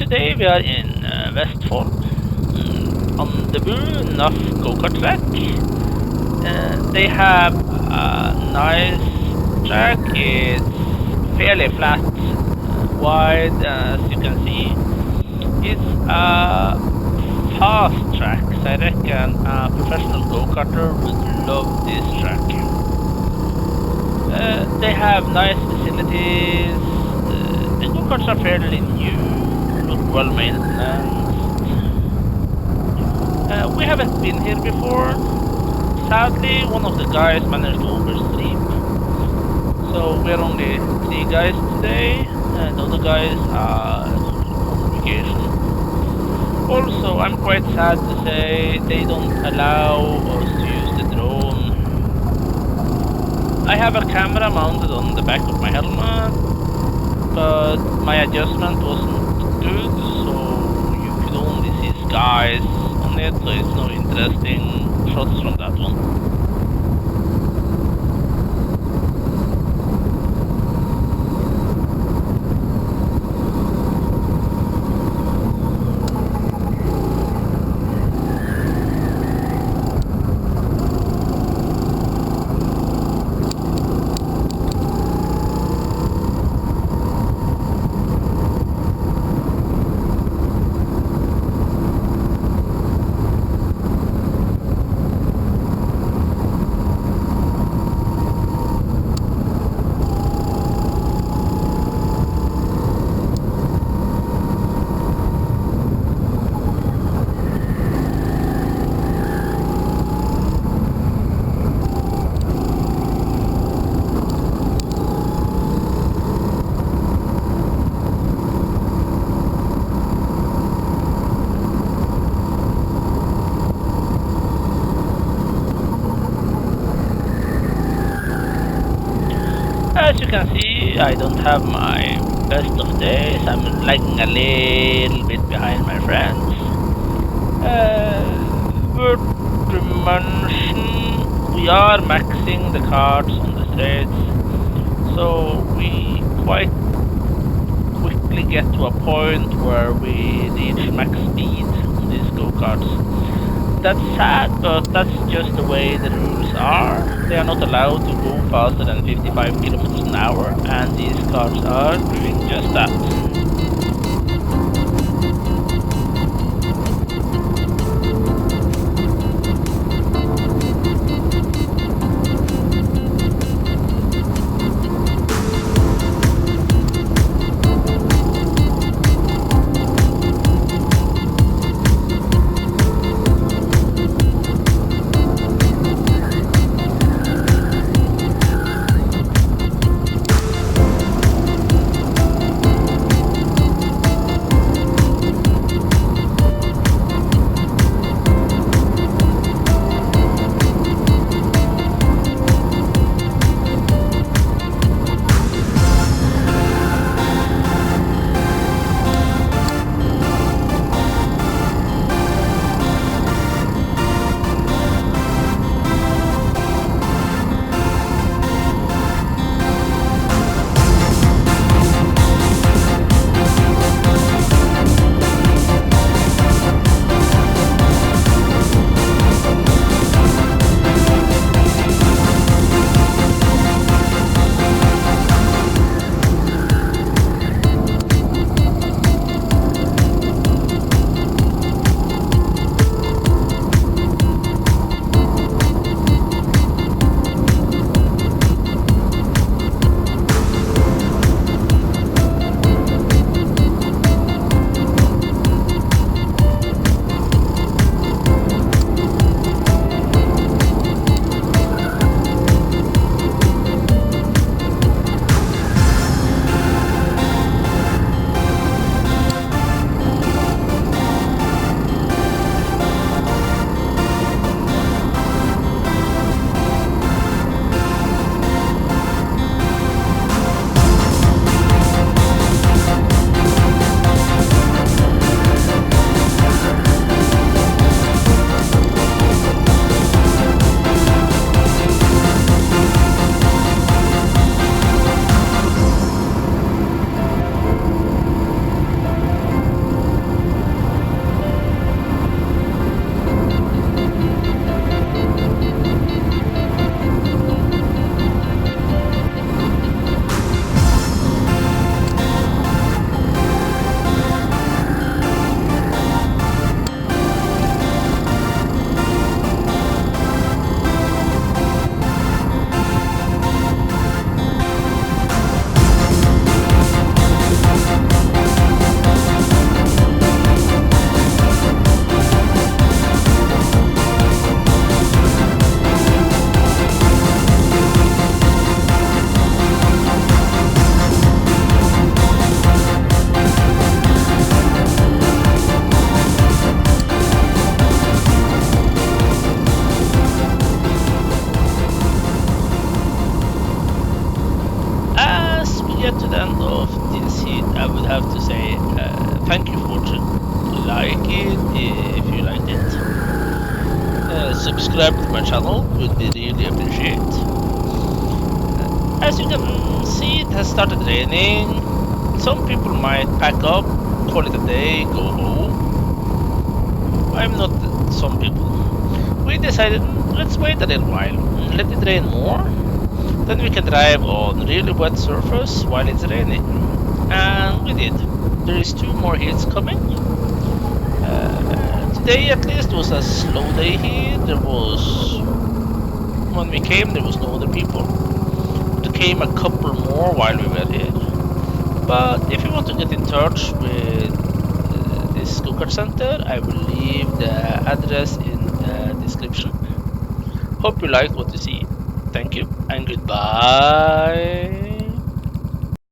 Today we are in Vestfold and Andebu NAF Gokart track. They have a nice track. It's fairly flat, wide, as you can see. It's a fast track, so I reckon a professional go-karter would love this track. They have nice facilities. The go-karts are fairly new, look well maintained. We haven't been here before. Sadly, one of the guys managed to oversleep, so we're only 3 guys today, and the other guys are on vacation. Also, I'm quite sad to say they don't allow us to use the drone. I have a camera mounted on the back of my helmet, but my adjustment wasn't good, so you could only see skies on it, so it's no interesting shots from that one. As you can see, I don't have my best of days. I'm lagging a little bit behind my friends. Worth to mention, we are maxing the carts on the straights, so we quite quickly get to a point where we reach max speed on these go-karts. That's sad, but that's just the way the rules are. They are not allowed to go faster than 55 kilometers an hour, and these cars are doing just that. to the end of this heat, I would have to say thank you for watching. Like it if you liked it. Subscribe to my channel would be really appreciated. As you can see, it has started raining. Some people might pack up, call it a day, go home. I'm not some people. We decided, let's wait a little while, let it rain more, then we can drive on really wet surface while it's raining. And we did. There is 2 more heats coming. Today at least was a slow day here. When we came, there was no other people. There came a couple more while we were here. But if you want to get in touch with this Gokart Center, I will leave the address in the description. Hope you liked what you see. Thank you and goodbye.